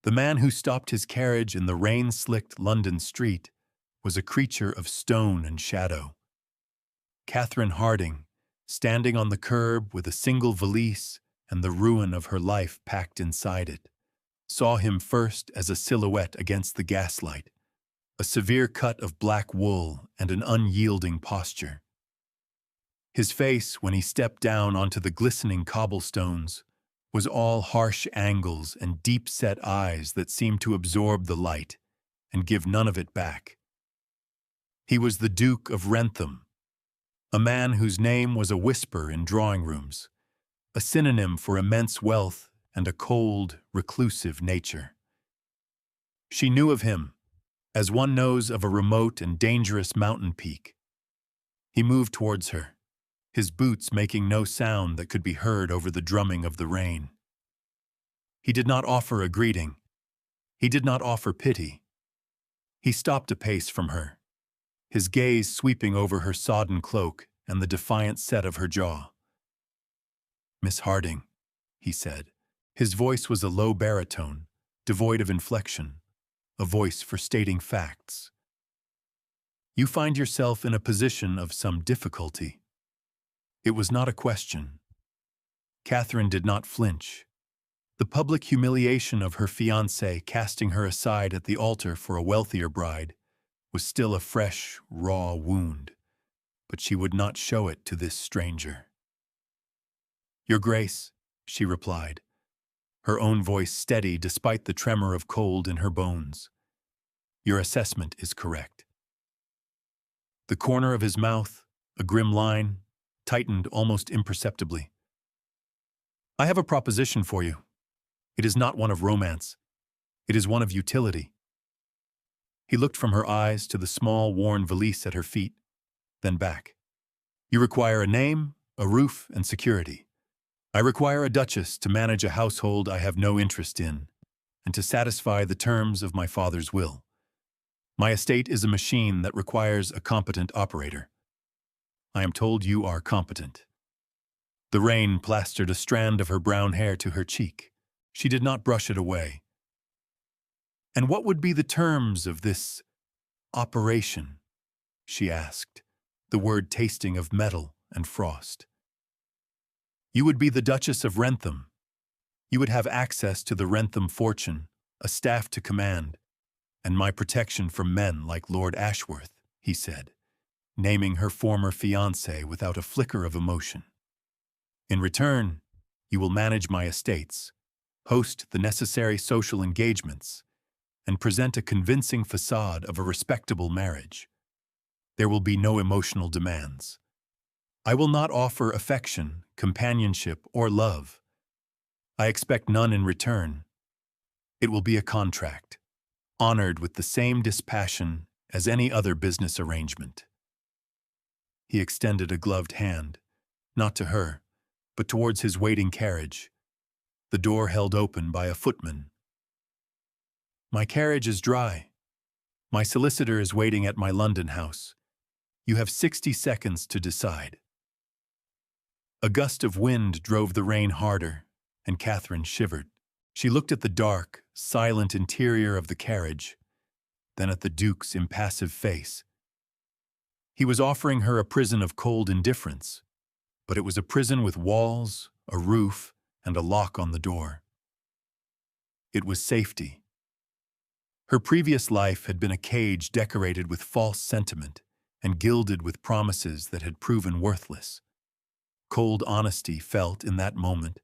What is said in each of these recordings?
The man who stopped his carriage in the rain-slicked London street was a creature of stone and shadow. Catherine Harding, standing on the curb with a single valise and the ruin of her life packed inside it, saw him first as a silhouette against the gaslight, a severe cut of black wool and an unyielding posture. His face, when he stepped down onto the glistening cobblestones, was all harsh angles and deep-set eyes that seemed to absorb the light and give none of it back. He was the Duke of Wrentham, a man whose name was a whisper in drawing rooms, a synonym for immense wealth and a cold, reclusive nature. She knew of him as one knows of a remote and dangerous mountain peak. He moved towards her, his boots making no sound that could be heard over the drumming of the rain. He did not offer a greeting. He did not offer pity. He stopped a pace from her, his gaze sweeping over her sodden cloak and the defiant set of her jaw. "Miss Harding," he said. His voice was a low baritone, devoid of inflection, a voice for stating facts. "You find yourself in a position of some difficulty." It was not a question. Catherine did not flinch. The public humiliation of her fiancé casting her aside at the altar for a wealthier bride was still a fresh, raw wound, but she would not show it to this stranger. "Your Grace," she replied, her own voice steady despite the tremor of cold in her bones. "Your assessment is correct." The corner of his mouth, a grim line, tightened almost imperceptibly. "I have a proposition for you. It is not one of romance. It is one of utility." He looked from her eyes to the small, worn valise at her feet, then back. "You require a name, a roof, and security. I require a duchess to manage a household I have no interest in, and to satisfy the terms of my father's will. My estate is a machine that requires a competent operator. I am told you are competent." The rain plastered a strand of her brown hair to her cheek. She did not brush it away. "And what would be the terms of this operation?" she asked, the word tasting of metal and frost. "You would be the Duchess of Wrentham. You would have access to the Wrentham fortune, a staff to command, and my protection from men like Lord Ashworth," he said, naming her former fiancé without a flicker of emotion. "In return, you will manage my estates, host the necessary social engagements, and present a convincing facade of a respectable marriage. There will be no emotional demands. I will not offer affection, companionship, or love. I expect none in return. It will be a contract, honored with the same dispassion as any other business arrangement." He extended a gloved hand, not to her, but towards his waiting carriage, the door held open by a footman. "My carriage is dry. My solicitor is waiting at my London house. You have 60 seconds to decide." A gust of wind drove the rain harder, and Catherine shivered. She looked at the dark, silent interior of the carriage, then at the Duke's impassive face. He was offering her a prison of cold indifference, but it was a prison with walls, a roof, and a lock on the door. It was safety. Her previous life had been a cage decorated with false sentiment and gilded with promises that had proven worthless. Cold honesty felt in that moment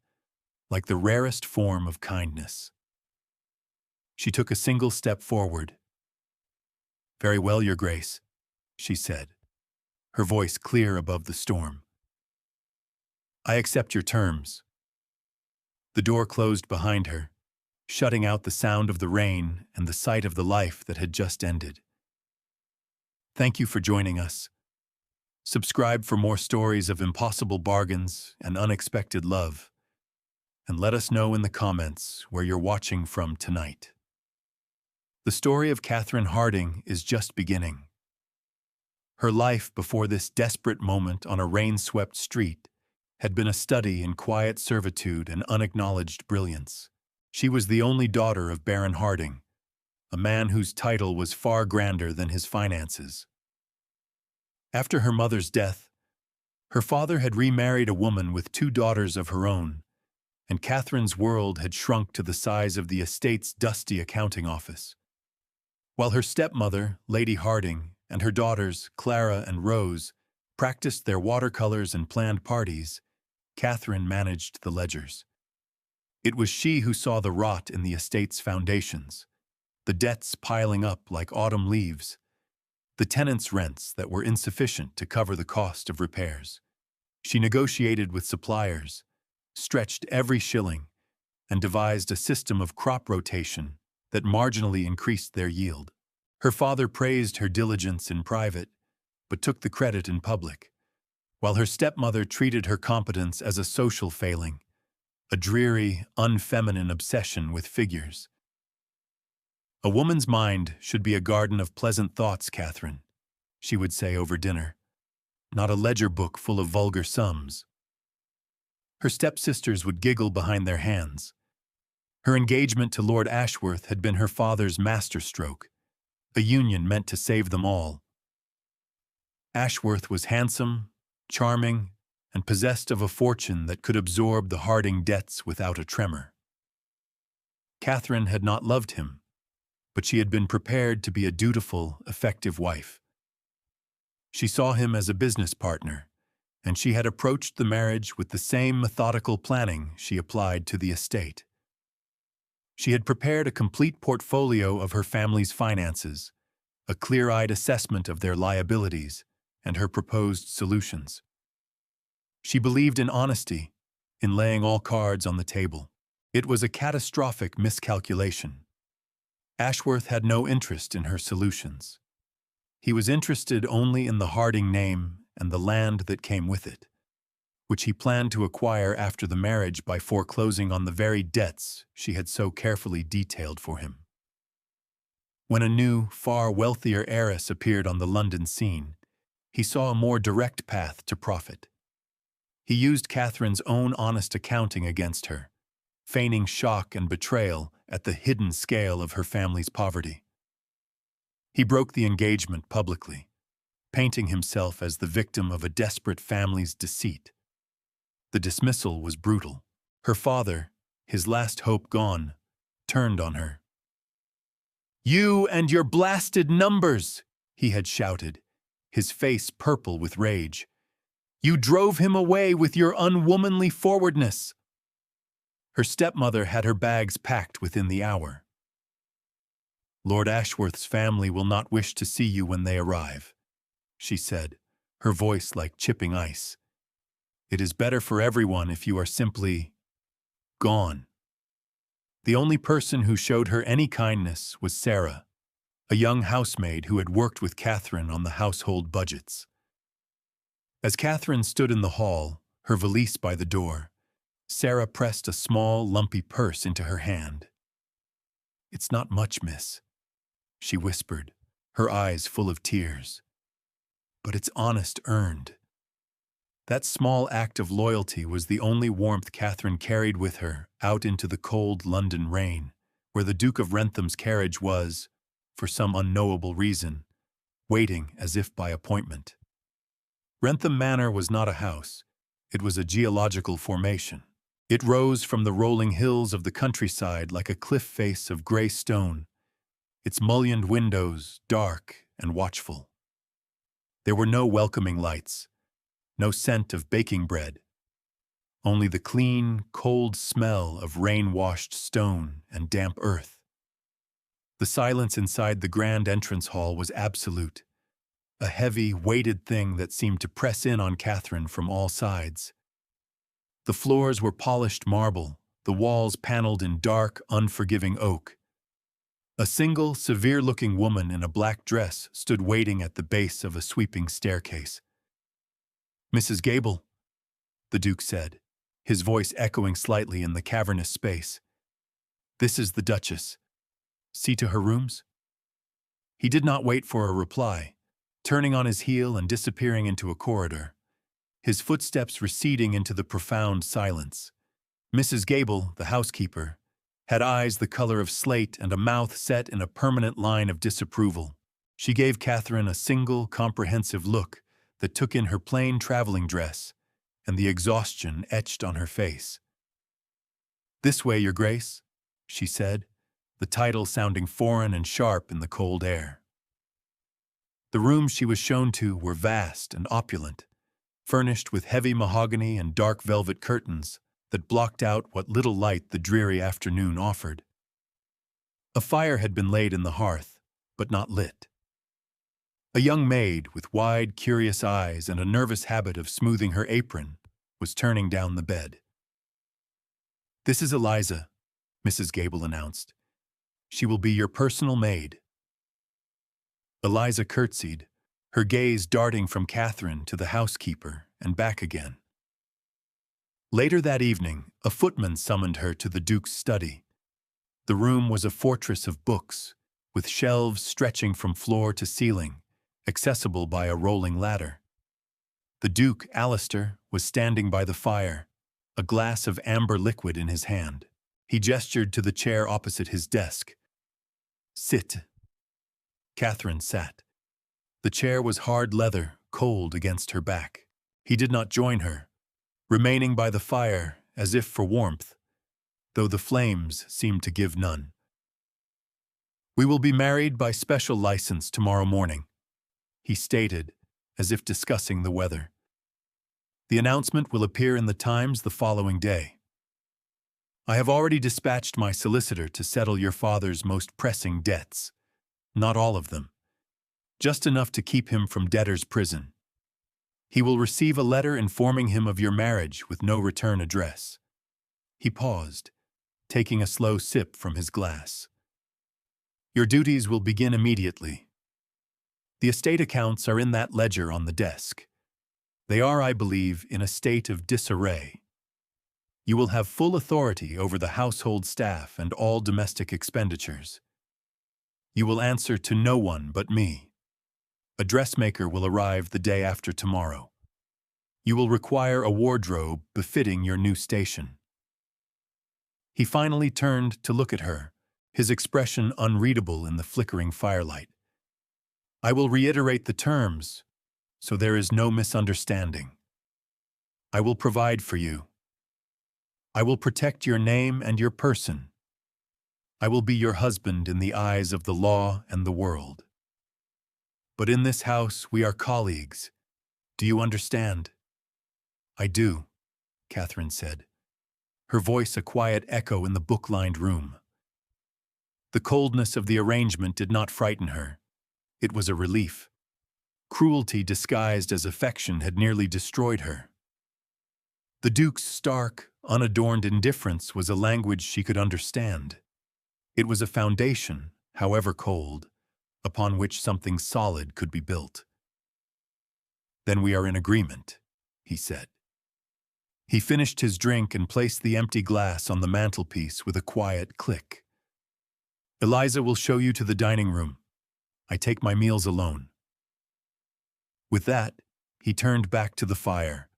like the rarest form of kindness. She took a single step forward. "Very well, Your Grace," she said, her voice clear above the storm. "I accept your terms." The door closed behind her, shutting out the sound of the rain and the sight of the life that had just ended. Thank you for joining us. Subscribe for more stories of impossible bargains and unexpected love, and let us know in the comments where you're watching from tonight. The story of Catherine Harding is just beginning. Her life before this desperate moment on a rain-swept street had been a study in quiet servitude and unacknowledged brilliance. She was the only daughter of Baron Harding, a man whose title was far grander than his finances. After her mother's death, her father had remarried a woman with 2 daughters of her own, and Catherine's world had shrunk to the size of the estate's dusty accounting office. While her stepmother, Lady Harding, and her daughters, Clara and Rose, practiced their watercolors and planned parties, Catherine managed the ledgers. It was she who saw the rot in the estate's foundations, the debts piling up like autumn leaves, the tenants' rents that were insufficient to cover the cost of repairs. She negotiated with suppliers, stretched every shilling, and devised a system of crop rotation that marginally increased their yield. Her father praised her diligence in private, but took the credit in public, while her stepmother treated her competence as a social failing, a dreary, unfeminine obsession with figures. "A woman's mind should be a garden of pleasant thoughts, Catherine," she would say over dinner, "not a ledger book full of vulgar sums." Her stepsisters would giggle behind their hands. Her engagement to Lord Ashworth had been her father's masterstroke, a union meant to save them all. Ashworth was handsome, charming, and possessed of a fortune that could absorb the Harding debts without a tremor. Catherine had not loved him, but she had been prepared to be a dutiful, effective wife. She saw him as a business partner, and she had approached the marriage with the same methodical planning she applied to the estate. She had prepared a complete portfolio of her family's finances, a clear-eyed assessment of their liabilities, and her proposed solutions. She believed in honesty, in laying all cards on the table. It was a catastrophic miscalculation. Ashworth had no interest in her solutions. He was interested only in the Harding name and the land that came with it, which he planned to acquire after the marriage by foreclosing on the very debts she had so carefully detailed for him. When a new, far wealthier heiress appeared on the London scene, he saw a more direct path to profit. He used Catherine's own honest accounting against her, feigning shock and betrayal at the hidden scale of her family's poverty. He broke the engagement publicly, painting himself as the victim of a desperate family's deceit. The dismissal was brutal. Her father, his last hope gone, turned on her. "You and your blasted numbers!" he had shouted, his face purple with rage. "You drove him away with your unwomanly forwardness." Her stepmother had her bags packed within the hour. "Lord Ashworth's family will not wish to see you when they arrive," she said, her voice like chipping ice. "It is better for everyone if you are simply gone." The only person who showed her any kindness was Sarah, a young housemaid who had worked with Catherine on the household budgets. As Catherine stood in the hall, her valise by the door, Sarah pressed a small, lumpy purse into her hand. "It's not much, miss," she whispered, her eyes full of tears. "But it's honest earned." That small act of loyalty was the only warmth Catherine carried with her out into the cold London rain, where the Duke of Wrentham's carriage was, for some unknowable reason, waiting as if by appointment. Wrentham Manor was not a house, it was a geological formation. It rose from the rolling hills of the countryside like a cliff face of grey stone, its mullioned windows dark and watchful. There were no welcoming lights, no scent of baking bread, only the clean, cold smell of rain-washed stone and damp earth. The silence inside the grand entrance hall was absolute, a heavy, weighted thing that seemed to press in on Catherine from all sides. The floors were polished marble, the walls paneled in dark, unforgiving oak. A single, severe-looking woman in a black dress stood waiting at the base of a sweeping staircase. "Mrs. Gable," the Duke said, his voice echoing slightly in the cavernous space. "This is the Duchess. See to her rooms?" He did not wait for a reply, turning on his heel and disappearing into a corridor, his footsteps receding into the profound silence. Mrs. Gable, the housekeeper, had eyes the color of slate and a mouth set in a permanent line of disapproval. She gave Catherine a single, comprehensive look that took in her plain traveling dress and the exhaustion etched on her face. "This way, Your Grace," she said, the title sounding foreign and sharp in the cold air. The rooms she was shown to were vast and opulent, furnished with heavy mahogany and dark velvet curtains that blocked out what little light the dreary afternoon offered. A fire had been laid in the hearth, but not lit. A young maid with wide, curious eyes and a nervous habit of smoothing her apron was turning down the bed. "This is Eliza," Mrs. Gable announced. "She will be your personal maid." Eliza curtsied, her gaze darting from Catherine to the housekeeper and back again. Later that evening, a footman summoned her to the Duke's study. The room was a fortress of books, with shelves stretching from floor to ceiling, accessible by a rolling ladder. The Duke, Alistair, was standing by the fire, a glass of amber liquid in his hand. He gestured to the chair opposite his desk. "Sit." Catherine sat. The chair was hard leather, cold against her back. He did not join her, remaining by the fire as if for warmth, though the flames seemed to give none. "We will be married by special license tomorrow morning," he stated, as if discussing the weather. "The announcement will appear in the Times the following day. I have already dispatched my solicitor to settle your father's most pressing debts. Not all of them. Just enough to keep him from debtor's prison. He will receive a letter informing him of your marriage with no return address." He paused, taking a slow sip from his glass. "Your duties will begin immediately. The estate accounts are in that ledger on the desk. They are, I believe, in a state of disarray. You will have full authority over the household staff and all domestic expenditures. You will answer to no one but me. A dressmaker will arrive the day after tomorrow. You will require a wardrobe befitting your new station." He finally turned to look at her, his expression unreadable in the flickering firelight. "I will reiterate the terms, so there is no misunderstanding. I will provide for you. I will protect your name and your person. I will be your husband in the eyes of the law and the world. But in this house we are colleagues. Do you understand?" "I do," Catherine said, her voice a quiet echo in the book-lined room. The coldness of the arrangement did not frighten her. It was a relief. Cruelty disguised as affection had nearly destroyed her. The Duke's stark, unadorned indifference was a language she could understand. It was a foundation, however cold, upon which something solid could be built. "Then we are in agreement," he said. He finished his drink and placed the empty glass on the mantelpiece with a quiet click. "Eliza will show you to the dining room. I take my meals alone." With that, he turned back to the fire,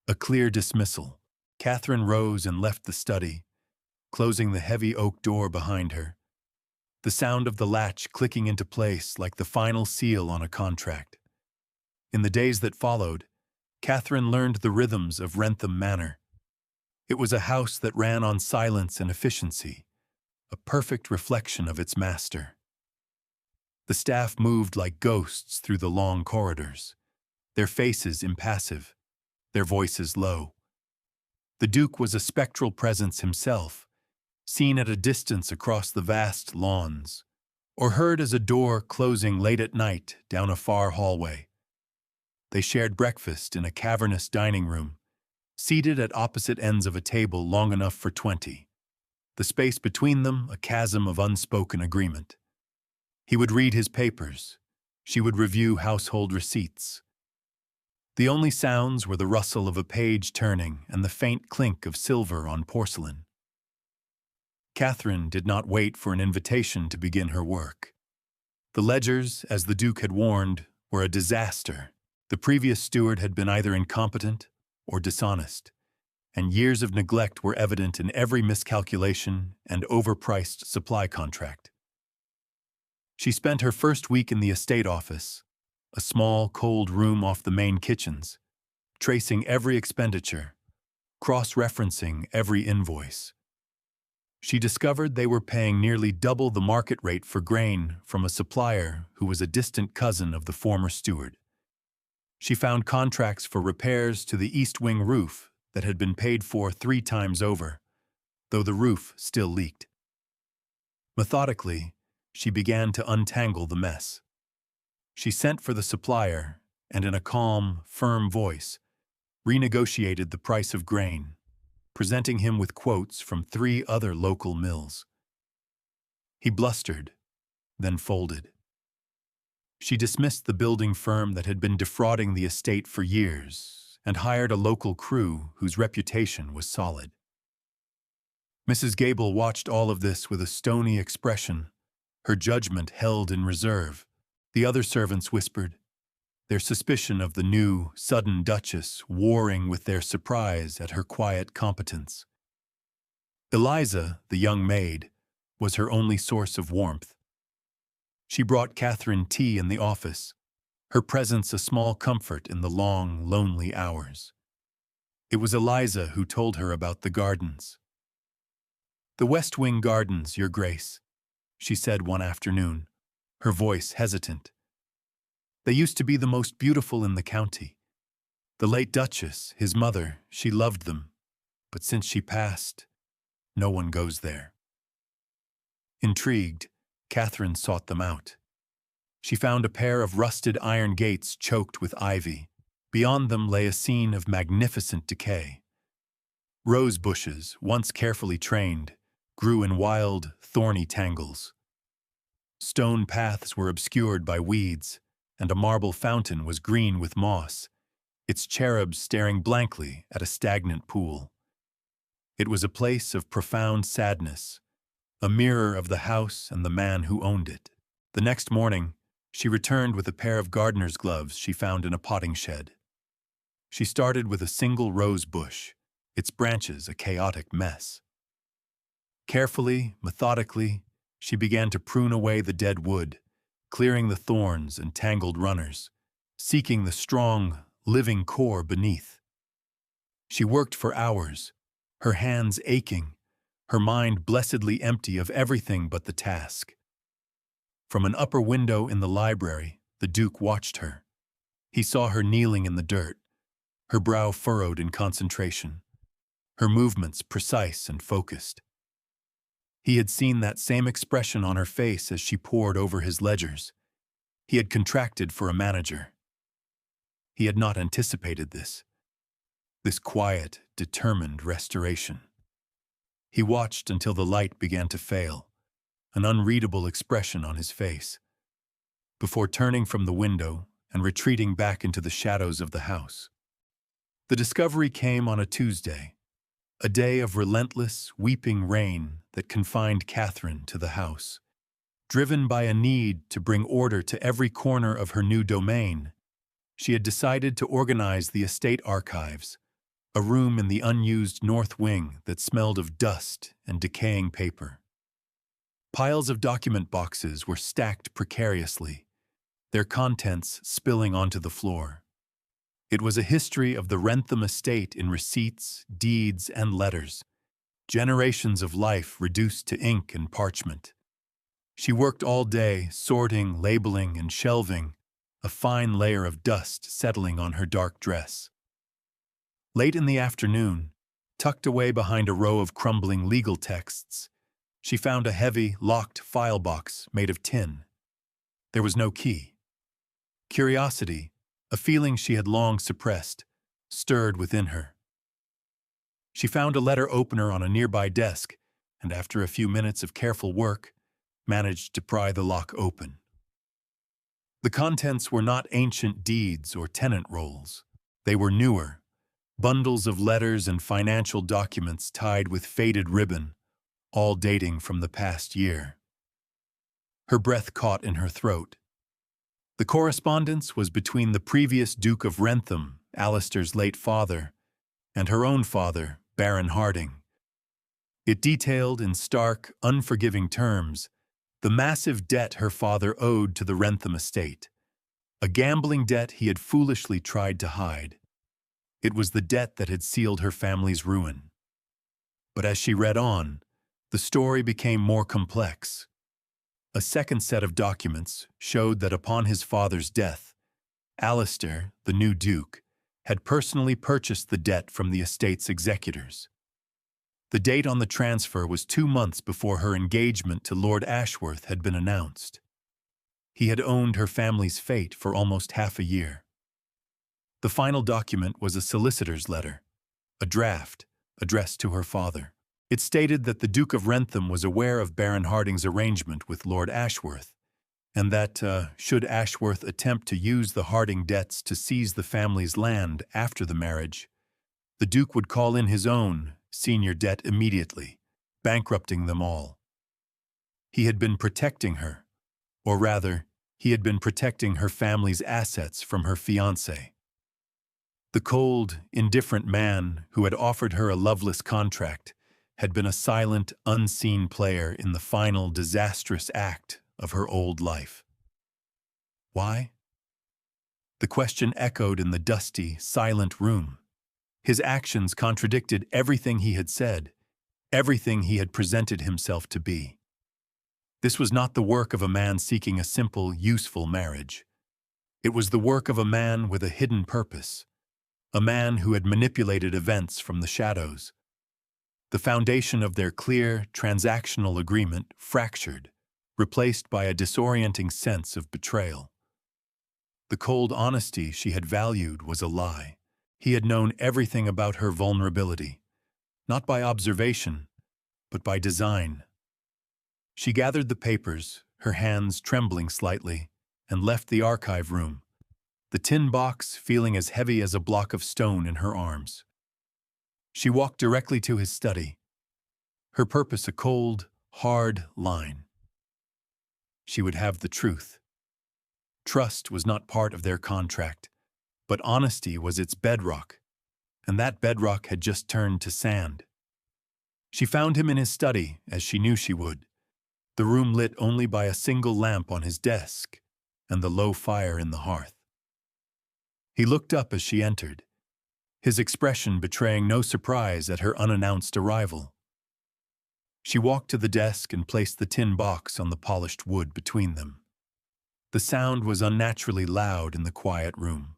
a clear dismissal. Catherine rose and left the study, closing the heavy oak door behind her, the sound of the latch clicking into place like the final seal on a contract. In the days that followed, Catherine learned the rhythms of Wrentham Manor. It was a house that ran on silence and efficiency, a perfect reflection of its master. The staff moved like ghosts through the long corridors, their faces impassive, their voices low. The Duke was a spectral presence himself, seen at a distance across the vast lawns, or heard as a door closing late at night down a far hallway. They shared breakfast in a cavernous dining room, seated at opposite ends of a table long enough for 20, the space between them a chasm of unspoken agreement. He would read his papers, she would review household receipts. The only sounds were the rustle of a page turning and the faint clink of silver on porcelain. Catherine did not wait for an invitation to begin her work. The ledgers, as the Duke had warned, were a disaster. The previous steward had been either incompetent or dishonest. and years of neglect were evident in every miscalculation and overpriced supply contract. She spent her first week in the estate office, a small, cold room off the main kitchens, tracing every expenditure, cross-referencing every invoice. She discovered they were paying nearly double the market rate for grain from a supplier who was a distant cousin of the former steward. She found contracts for repairs to the east wing roof that had been paid for 3 times over, though the roof still leaked. Methodically, she began to untangle the mess. She sent for the supplier and, in a calm, firm voice, renegotiated the price of grain, presenting him with quotes from 3 other local mills. He blustered, then folded. She dismissed the building firm that had been defrauding the estate for years and hired a local crew whose reputation was solid. Mrs. Gable watched all of this with a stony expression, her judgment held in reserve. The other servants whispered, their suspicion of the new, sudden Duchess warring with their surprise at her quiet competence. Eliza, the young maid, was her only source of warmth. She brought Catherine tea in the office, her presence a small comfort in the long, lonely hours. It was Eliza who told her about the gardens. "The West Wing gardens, Your Grace," she said one afternoon, her voice hesitant. "They used to be the most beautiful in the county. The late Duchess, his mother, she loved them, but since she passed, no one goes there." Intrigued, Catherine sought them out. She found a pair of rusted iron gates choked with ivy. Beyond them lay a scene of magnificent decay. Rose bushes, once carefully trained, grew in wild, thorny tangles. Stone paths were obscured by weeds, and a marble fountain was green with moss, its cherubs staring blankly at a stagnant pool. It was a place of profound sadness, a mirror of the house and the man who owned it. The next morning, she returned with a pair of gardener's gloves she found in a potting shed. She started with a single rose bush, its branches a chaotic mess. Carefully, methodically, she began to prune away the dead wood, clearing the thorns and tangled runners, seeking the strong, living core beneath. She worked for hours, her hands aching, her mind blessedly empty of everything but the task. From an upper window in the library, the Duke watched her. He saw her kneeling in the dirt, her brow furrowed in concentration, her movements precise and focused. He had seen that same expression on her face as she pored over his ledgers. He had contracted for a manager. He had not anticipated this quiet, determined restoration. He watched until the light began to fail, an unreadable expression on his face, before turning from the window and retreating back into the shadows of the house. The discovery came on a Tuesday, a day of relentless, weeping rain that confined Catherine to the house. Driven by a need to bring order to every corner of her new domain, she had decided to organize the estate archives, a room in the unused north wing that smelled of dust and decaying paper. Piles of document boxes were stacked precariously, their contents spilling onto the floor. It was a history of the Wrentham estate in receipts, deeds, and letters, generations of life reduced to ink and parchment. She worked all day, sorting, labeling, and shelving, a fine layer of dust settling on her dark dress. Late in the afternoon, tucked away behind a row of crumbling legal texts, she found a heavy, locked file box made of tin. There was no key. Curiosity, a feeling she had long suppressed, stirred within her. She found a letter opener on a nearby desk, and after a few minutes of careful work, managed to pry the lock open. The contents were not ancient deeds or tenant rolls. They were newer, bundles of letters and financial documents tied with faded ribbon, all dating from the past year. Her breath caught in her throat. The correspondence was between the previous Duke of Wrentham, Alistair's late father, and her own father, Baron Harding. It detailed in stark, unforgiving terms the massive debt her father owed to the Wrentham estate, a gambling debt he had foolishly tried to hide. It was the debt that had sealed her family's ruin. But as she read on, the story became more complex. A second set of documents showed that upon his father's death, Alistair, the new duke, had personally purchased the debt from the estate's executors. The date on the transfer was 2 months before her engagement to Lord Ashworth had been announced. He had owned her family's fate for almost half a year. The final document was a solicitor's letter, a draft, addressed to her father. It stated that the Duke of Wrentham was aware of Baron Harding's arrangement with Lord Ashworth, and that, should Ashworth attempt to use the Harding debts to seize the family's land after the marriage, the Duke would call in his own senior debt immediately, bankrupting them all. He had been protecting her, or rather, he had been protecting her family's assets from her fiancé. The cold, indifferent man who had offered her a loveless contract had been a silent, unseen player in the final disastrous act of her old life. Why? The question echoed in the dusty, silent room. His actions contradicted everything he had said, everything he had presented himself to be. This was not the work of a man seeking a simple, useful marriage. It was the work of a man with a hidden purpose, a man who had manipulated events from the shadows. The foundation of their clear, transactional agreement fractured, replaced by a disorienting sense of betrayal. The cold honesty she had valued was a lie. He had known everything about her vulnerability, not by observation, but by design. She gathered the papers, her hands trembling slightly, and left the archive room, the tin box feeling as heavy as a block of stone in her arms. She walked directly to his study, her purpose a cold, hard line. She would have the truth. Trust was not part of their contract, but honesty was its bedrock, and that bedrock had just turned to sand. She found him in his study, as she knew she would, the room lit only by a single lamp on his desk and the low fire in the hearth. He looked up as she entered, his expression betraying no surprise at her unannounced arrival. She walked to the desk and placed the tin box on the polished wood between them. The sound was unnaturally loud in the quiet room.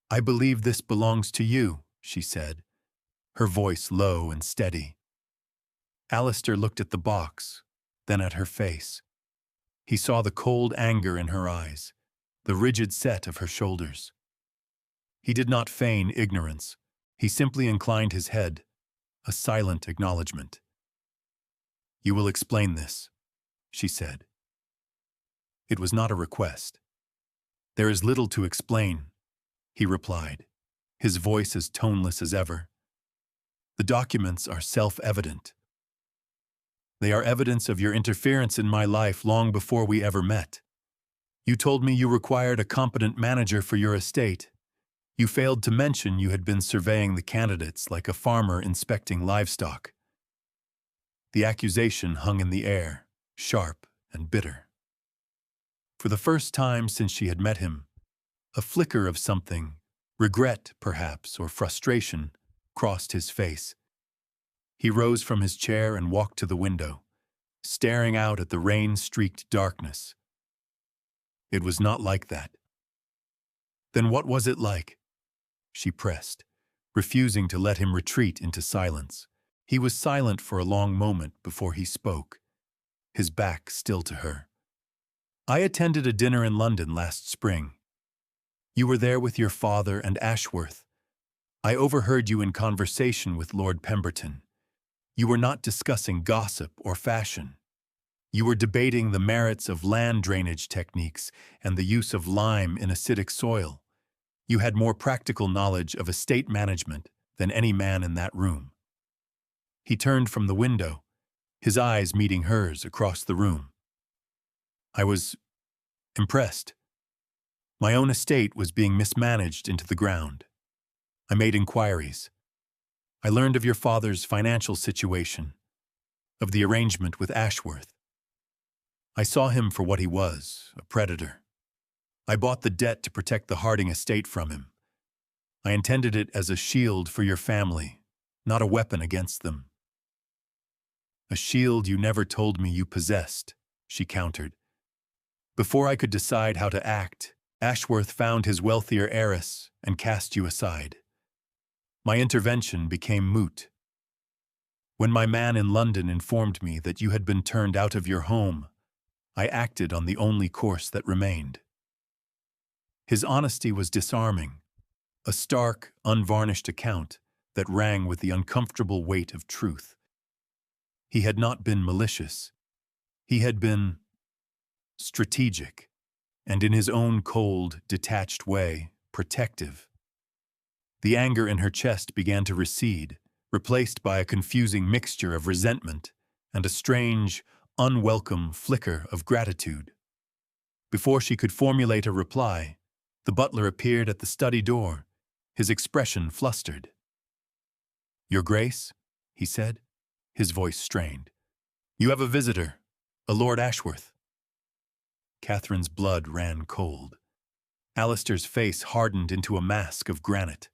"I believe this belongs to you," she said, her voice low and steady. Alistair looked at the box, then at her face. He saw the cold anger in her eyes, the rigid set of her shoulders. He did not feign ignorance. He simply inclined his head, a silent acknowledgement. "You will explain this," she said. It was not a request. "There is little to explain," he replied, his voice as toneless as ever. "The documents are self-evident. They are evidence of your interference in my life long before we ever met. You told me you required a competent manager for your estate. You failed to mention you had been surveying the candidates like a farmer inspecting livestock." The accusation hung in the air, sharp and bitter. For the first time since she had met him, a flicker of something, regret perhaps or frustration, crossed his face. He rose from his chair and walked to the window, staring out at the rain-streaked darkness. It was not like that. Then what was it like? She pressed, refusing to let him retreat into silence. He was silent for a long moment before he spoke, his back still to her. "I attended a dinner in London last spring. You were there with your father and Ashworth. I overheard you in conversation with Lord Pemberton. You were not discussing gossip or fashion. You were debating the merits of land drainage techniques and the use of lime in acidic soil. You had more practical knowledge of estate management than any man in that room." He turned from the window, his eyes meeting hers across the room. "I was impressed. My own estate was being mismanaged into the ground. I made inquiries. I learned of your father's financial situation, of the arrangement with Ashworth. I saw him for what he was, a predator. I bought the debt to protect the Harding estate from him. I intended it as a shield for your family, not a weapon against them. A shield you never told me you possessed, she countered. Before I could decide how to act, Ashworth found his wealthier heiress and cast you aside. My intervention became moot. When my man in London informed me that you had been turned out of your home, I acted on the only course that remained. His honesty was disarming, a stark, unvarnished account that rang with the uncomfortable weight of truth. He had not been malicious. He had been strategic, and in his own cold, detached way, protective. The anger in her chest began to recede, replaced by a confusing mixture of resentment and a strange, unwelcome flicker of gratitude. Before she could formulate a reply, the butler appeared at the study door, his expression flustered. "Your Grace," he said, his voice strained. "You have a visitor, a Lord Ashworth." Catherine's blood ran cold. Alistair's face hardened into a mask of granite.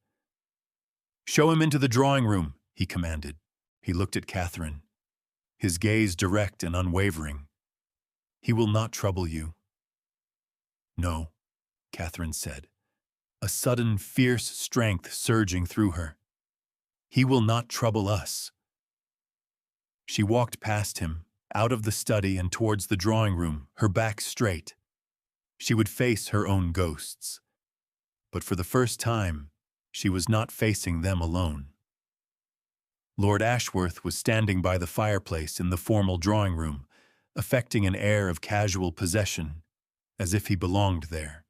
"Show him into the drawing room," he commanded. He looked at Catherine, his gaze direct and unwavering. "He will not trouble you." "No," Catherine said, a sudden fierce strength surging through her. "He will not trouble us." She walked past him, out of the study and towards the drawing room, her back straight. She would face her own ghosts. But for the first time, she was not facing them alone. Lord Ashworth was standing by the fireplace in the formal drawing room, affecting an air of casual possession, as if he belonged there.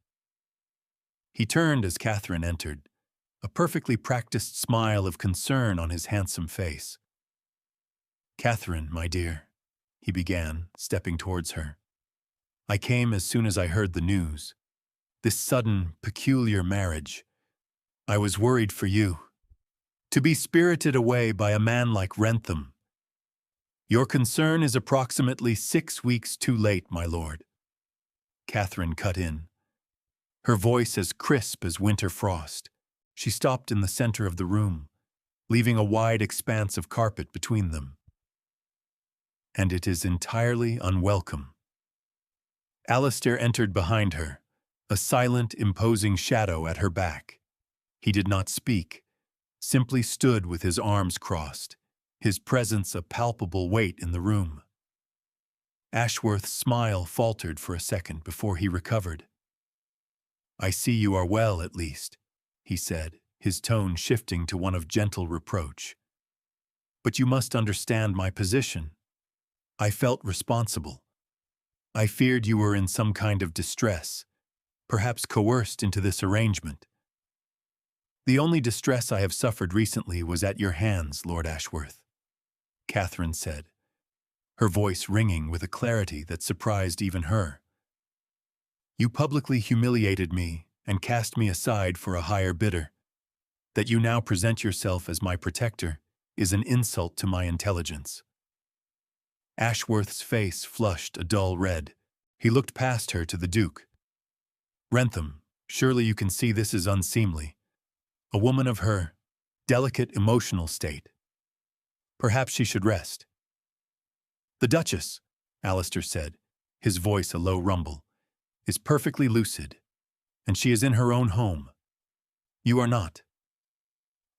He turned as Catherine entered, a perfectly practiced smile of concern on his handsome face. "Catherine, my dear," he began, stepping towards her. "I came as soon as I heard the news. This sudden, peculiar marriage. I was worried for you. To be spirited away by a man like Rentham. Your concern is approximately 6 weeks too late, my lord." Catherine cut in, her voice as crisp as winter frost. She stopped in the center of the room, leaving a wide expanse of carpet between them. "And it is entirely unwelcome." Alistair entered behind her, a silent, imposing shadow at her back. He did not speak, simply stood with his arms crossed, his presence a palpable weight in the room. Ashworth's smile faltered for a second before he recovered. "I see you are well, at least," he said, his tone shifting to one of gentle reproach. "But you must understand my position. I felt responsible. I feared you were in some kind of distress, perhaps coerced into this arrangement. The only distress I have suffered recently was at your hands, Lord Ashworth," Catherine said, her voice ringing with a clarity that surprised even her. "You publicly humiliated me and cast me aside for a higher bidder. That you now present yourself as my protector is an insult to my intelligence." Ashworth's face flushed a dull red. He looked past her to the Duke. "Rentham, surely you can see this is unseemly. A woman of her delicate emotional state. Perhaps she should rest." "The Duchess," Alistair said, his voice a low rumble, "is perfectly lucid, and she is in her own home. You are not.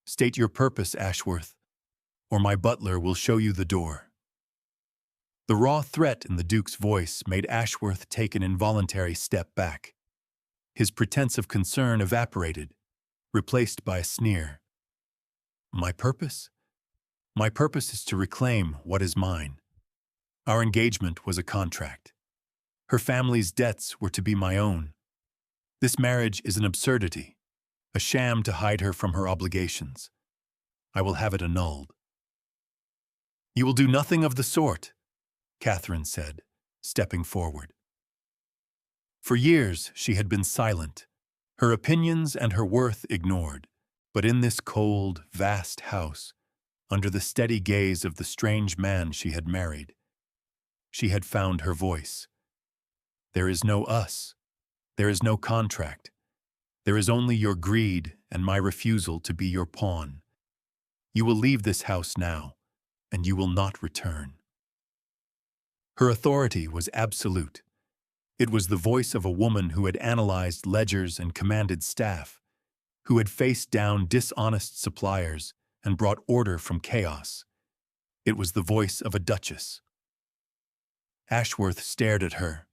State your purpose, Ashworth, or my butler will show you the door." The raw threat in the Duke's voice made Ashworth take an involuntary step back. His pretense of concern evaporated, replaced by a sneer. "My purpose? My purpose is to reclaim what is mine. Our engagement was a contract. Her family's debts were to be my own. This marriage is an absurdity, a sham to hide her from her obligations. I will have it annulled." "You will do nothing of the sort," Catherine said, stepping forward. For years she had been silent, her opinions and her worth ignored, but in this cold, vast house, under the steady gaze of the strange man she had married. She had found her voice. There is no us. There is no contract. There is only your greed and my refusal to be your pawn. You will leave this house now, and you will not return. Her authority was absolute. It was the voice of a woman who had analyzed ledgers and commanded staff, who had faced down dishonest suppliers and brought order from chaos. It was the voice of a duchess. Ashworth stared at her,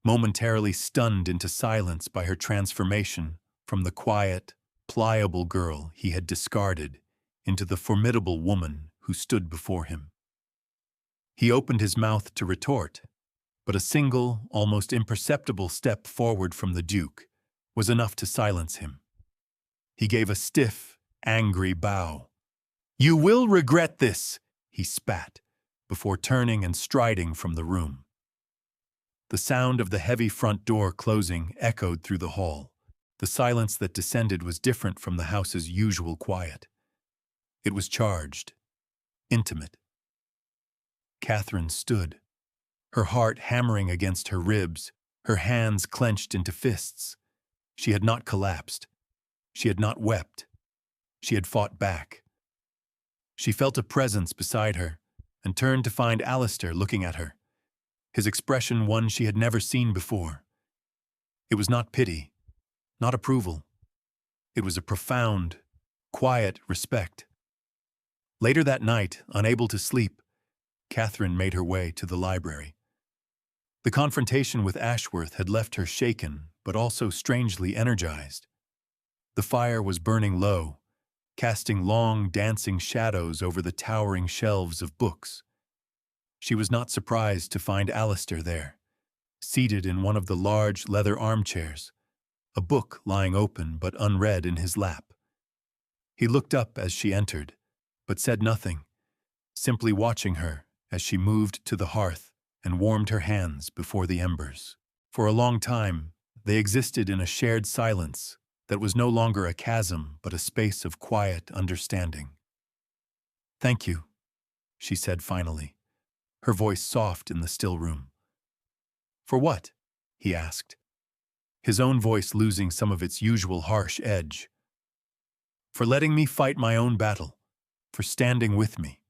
momentarily stunned into silence by her transformation from the quiet, pliable girl he had discarded into the formidable woman who stood before him. He opened his mouth to retort, but a single, almost imperceptible step forward from the Duke was enough to silence him. He gave a stiff, angry bow. "You will regret this," he spat, before turning and striding from the room. The sound of the heavy front door closing echoed through the hall. The silence that descended was different from the house's usual quiet. It was charged, intimate. Catherine stood, her heart hammering against her ribs, her hands clenched into fists. She had not collapsed. She had not wept. She had fought back. She felt a presence beside her and turned to find Alistair looking at her, his expression one she had never seen before. It was not pity, not approval. It was a profound, quiet respect. Later that night, unable to sleep, Catherine made her way to the library. The confrontation with Ashworth had left her shaken, but also strangely energized. The fire was burning low, casting long, dancing shadows over the towering shelves of books. She was not surprised to find Alistair there, seated in one of the large leather armchairs, a book lying open but unread in his lap. He looked up as she entered, but said nothing, simply watching her as she moved to the hearth and warmed her hands before the embers. For a long time, they existed in a shared silence that was no longer a chasm but a space of quiet understanding. "Thank you," she said finally, her voice soft in the still room. "For what?" he asked, his own voice losing some of its usual harsh edge. "For letting me fight my own battle, for standing with me."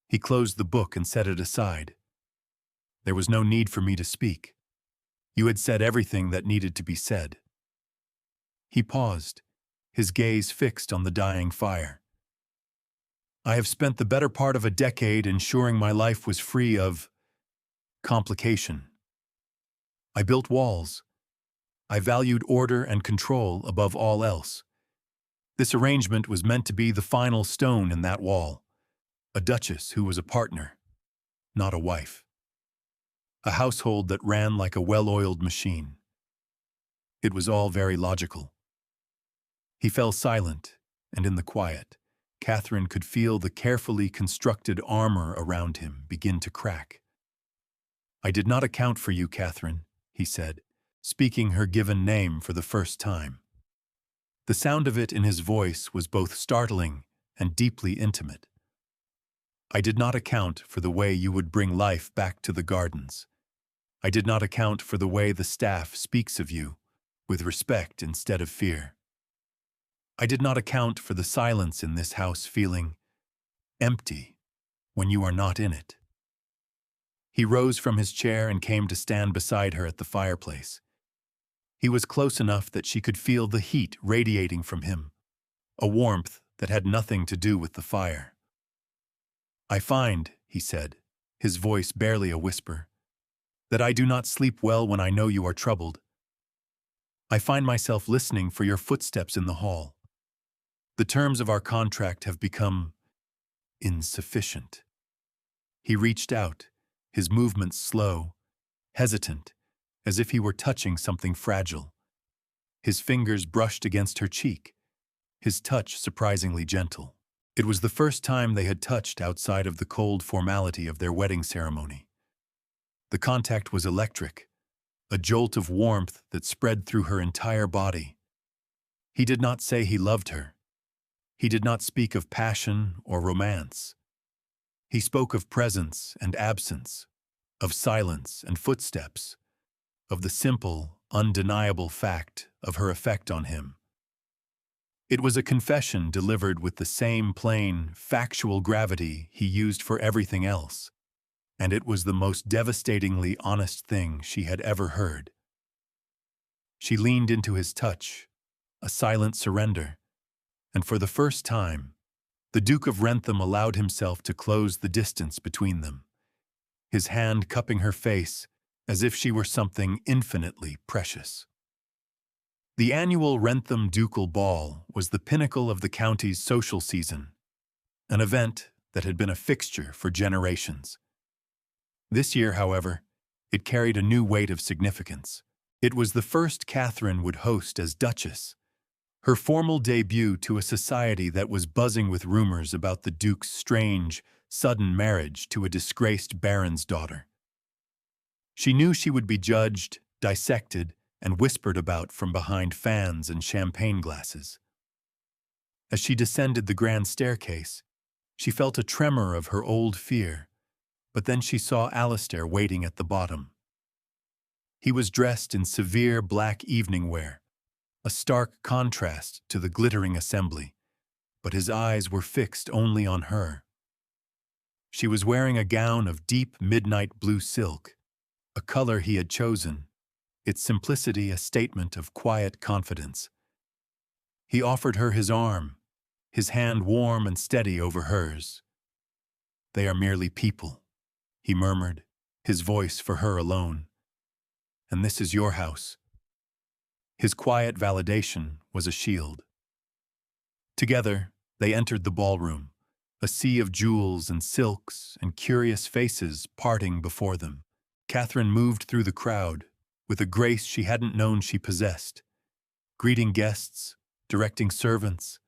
He closed the book and set it aside. "There was no need for me to speak. You had said everything that needed to be said." He paused, his gaze fixed on the dying fire. "I have spent the better part of a decade ensuring my life was free of complication. I built walls. I valued order and control above all else. This arrangement was meant to be the final stone in that wall. A duchess who was a partner, not a wife. A household that ran like a well-oiled machine. It was all very logical." He fell silent, and in the quiet, Catherine could feel the carefully constructed armor around him begin to crack. "I did not account for you, Catherine," he said, speaking her given name for the first time. The sound of it in his voice was both startling and deeply intimate. "I did not account for the way you would bring life back to the gardens. I did not account for the way the staff speaks of you, with respect instead of fear. I did not account for the silence in this house feeling empty when you are not in it." He rose from his chair and came to stand beside her at the fireplace. He was close enough that she could feel the heat radiating from him, a warmth that had nothing to do with the fire. "I find," he said, his voice barely a whisper, "that I do not sleep well when I know you are troubled. I find myself listening for your footsteps in the hall. The terms of our contract have become insufficient." He reached out, his movements slow, hesitant, as if he were touching something fragile. His fingers brushed against her cheek, his touch surprisingly gentle. It was the first time they had touched outside of the cold formality of their wedding ceremony. The contact was electric, a jolt of warmth that spread through her entire body. He did not say he loved her. He did not speak of passion or romance. He spoke of presence and absence, of silence and footsteps, of the simple, undeniable fact of her effect on him. It was a confession delivered with the same plain, factual gravity he used for everything else, and it was the most devastatingly honest thing she had ever heard. She leaned into his touch, a silent surrender, and for the first time, the Duke of Wrentham allowed himself to close the distance between them, his hand cupping her face as if she were something infinitely precious. The annual Wrentham Ducal Ball was the pinnacle of the county's social season, an event that had been a fixture for generations. This year, however, it carried a new weight of significance. It was the first Catherine would host as Duchess, her formal debut to a society that was buzzing with rumors about the Duke's strange, sudden marriage to a disgraced baron's daughter. She knew she would be judged, dissected, and whispered about from behind fans and champagne glasses. As she descended the grand staircase, she felt a tremor of her old fear, but then she saw Alistair waiting at the bottom. He was dressed in severe black evening wear, a stark contrast to the glittering assembly, but his eyes were fixed only on her. She was wearing a gown of deep midnight blue silk, a color he had chosen, its simplicity a statement of quiet confidence. He offered her his arm, his hand warm and steady over hers. "They are merely people," he murmured, his voice for her alone. "And this is your house." His quiet validation was a shield. Together, they entered the ballroom, a sea of jewels and silks and curious faces parting before them. Catherine moved through the crowd with a grace she hadn't known she possessed, greeting guests, directing servants,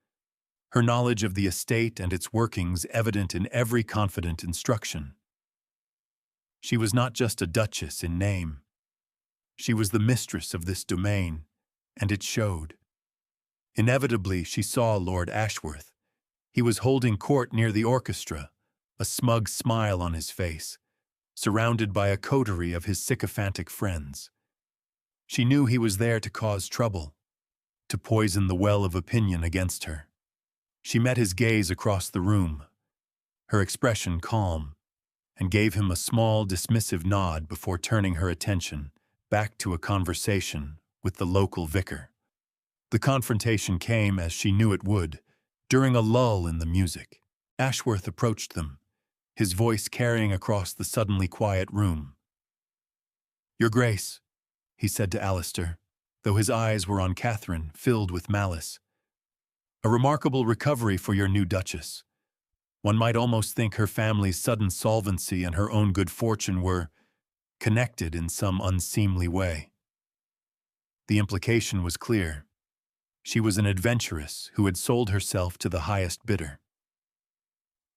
her knowledge of the estate and its workings evident in every confident instruction. She was not just a duchess in name. She was the mistress of this domain, and it showed. Inevitably, she saw Lord Ashworth. He was holding court near the orchestra, a smug smile on his face, surrounded by a coterie of his sycophantic friends. She knew he was there to cause trouble, to poison the well of opinion against her. She met his gaze across the room, her expression calm, and gave him a small, dismissive nod before turning her attention back to a conversation with the local vicar. The confrontation came, as she knew it would, during a lull in the music. Ashworth approached them, his voice carrying across the suddenly quiet room. "Your Grace," he said to Alistair, though his eyes were on Catherine, filled with malice. "A remarkable recovery for your new Duchess. One might almost think her family's sudden solvency and her own good fortune were connected in some unseemly way." The implication was clear. She was an adventuress who had sold herself to the highest bidder.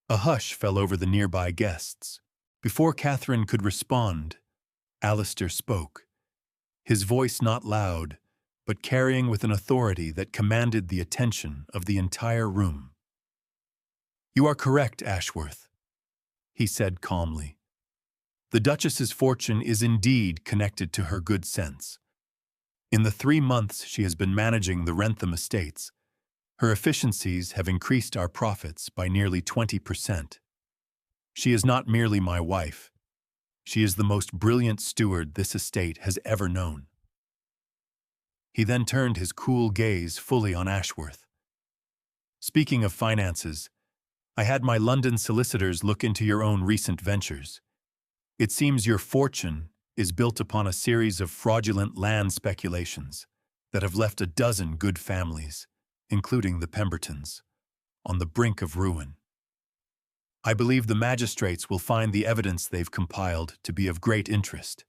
A hush fell over the nearby guests. Before Catherine could respond, Alistair spoke, his voice not loud, but carrying with an authority that commanded the attention of the entire room. "You are correct, Ashworth," he said calmly. "The Duchess's fortune is indeed connected to her good sense. In the 3 months she has been managing the Wrentham estates, her efficiencies have increased our profits by nearly 20%. She is not merely my wife. She is the most brilliant steward this estate has ever known." He then turned his cool gaze fully on Ashworth. "Speaking of finances, I had my London solicitors look into your own recent ventures. It seems your fortune is built upon a series of fraudulent land speculations that have left a dozen good families, including the Pembertons, on the brink of ruin. I believe the magistrates will find the evidence they've compiled to be of great interest."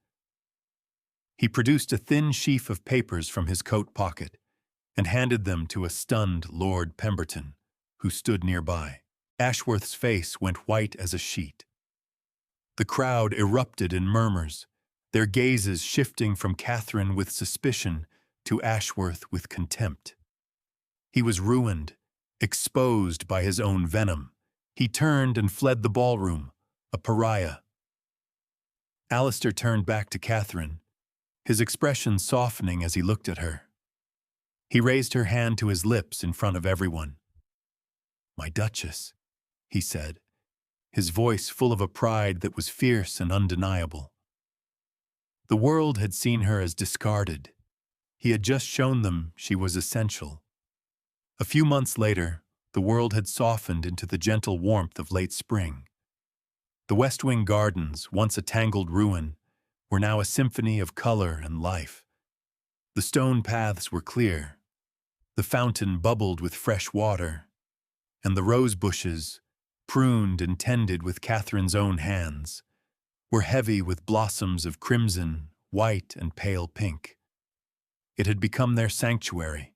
He produced a thin sheaf of papers from his coat pocket and handed them to a stunned Lord Pemberton, who stood nearby. Ashworth's face went white as a sheet. The crowd erupted in murmurs, their gazes shifting from Catherine with suspicion to Ashworth with contempt. He was ruined, Exposed by his own venom, he turned and fled the ballroom, a pariah. Alistair turned back to Catherine, his expression softening as he looked at her. He raised her hand to his lips in front of everyone. "My Duchess," he said, his voice full of a pride that was fierce and undeniable. The world had seen her as discarded. He had just shown them she was essential. A few months later, the world had softened into the gentle warmth of late spring. The West Wing gardens, once a tangled ruin, were now a symphony of color and life. The stone paths were clear, the fountain bubbled with fresh water, and the rose bushes, pruned and tended with Catherine's own hands, were heavy with blossoms of crimson, white, and pale pink. It had become their sanctuary,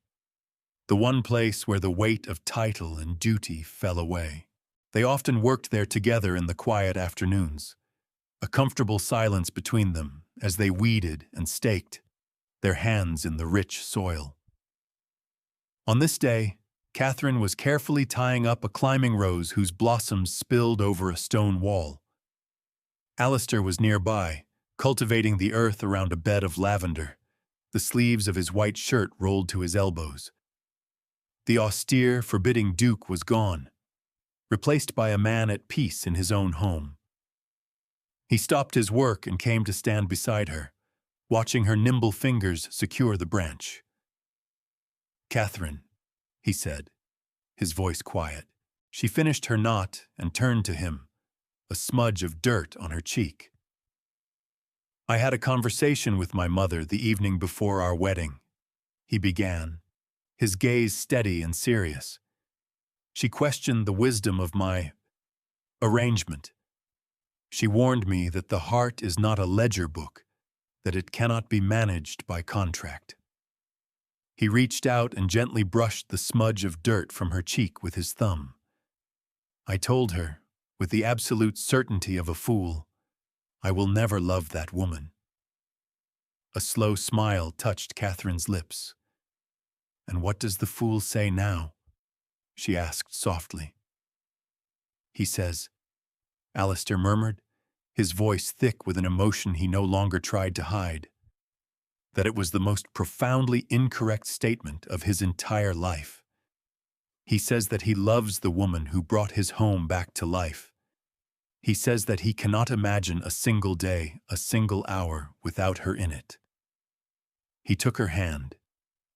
the one place where the weight of title and duty fell away. They often worked there together in the quiet afternoons, a comfortable silence between them as they weeded and staked, their hands in the rich soil. On this day, Catherine was carefully tying up a climbing rose whose blossoms spilled over a stone wall. Alistair was nearby, cultivating the earth around a bed of lavender, the sleeves of his white shirt rolled to his elbows. The austere, forbidding Duke was gone, replaced by a man at peace in his own home. He stopped his work and came to stand beside her, watching her nimble fingers secure the branch. "Catherine," he said, his voice quiet. She finished her knot and turned to him, a smudge of dirt on her cheek. "I had a conversation with my mother the evening before our wedding," he began, his gaze steady and serious. "She questioned the wisdom of my arrangement. She warned me that the heart is not a ledger book, that it cannot be managed by contract." He reached out and gently brushed the smudge of dirt from her cheek with his thumb. "I told her, with the absolute certainty of a fool, I will never love that woman." A slow smile touched Catherine's lips. "And what does the fool say now?" she asked softly. "He says," Alistair murmured, his voice thick with an emotion he no longer tried to hide, "that it was the most profoundly incorrect statement of his entire life. He says that he loves the woman who brought his home back to life. He says that he cannot imagine a single day, a single hour without her in it." He took her hand,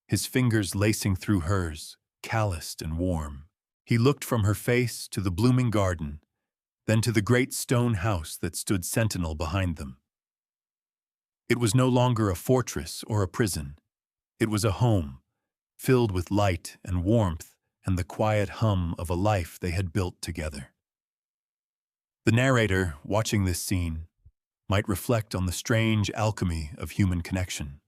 his fingers lacing through hers, calloused and warm. He looked from her face to the blooming garden, then to the great stone house that stood sentinel behind them. It was no longer a fortress or a prison. It was a home, filled with light and warmth and the quiet hum of a life they had built together. The narrator, watching this scene, might reflect on the strange alchemy of human connection.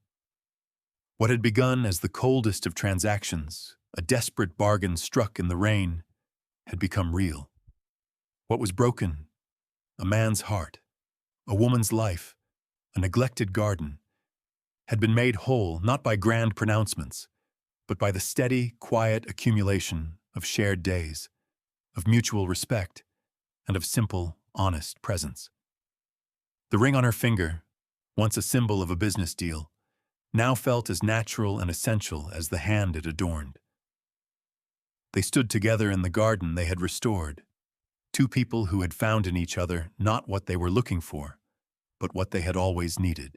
What had begun as the coldest of transactions, a desperate bargain struck in the rain, had become real. What was broken, a man's heart, a woman's life, a neglected garden, had been made whole not by grand pronouncements, but by the steady, quiet accumulation of shared days, of mutual respect, and of simple, honest presence. The ring on her finger, once a symbol of a business deal, now felt as natural and essential as the hand it adorned. They stood together in the garden they had restored, two people who had found in each other not what they were looking for, but what they had always needed.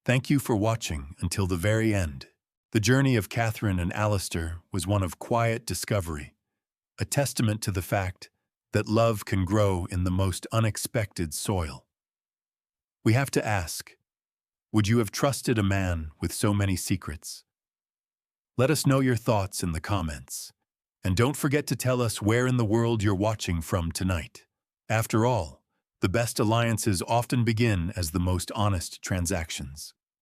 Thank you for watching until the very end. The journey of Catherine and Alistair was one of quiet discovery, a testament to the fact that love can grow in the most unexpected soil. We have to ask, would you have trusted a man with so many secrets? Let us know your thoughts in the comments. And don't forget to tell us where in the world you're watching from tonight. After all, the best alliances often begin as the most honest transactions.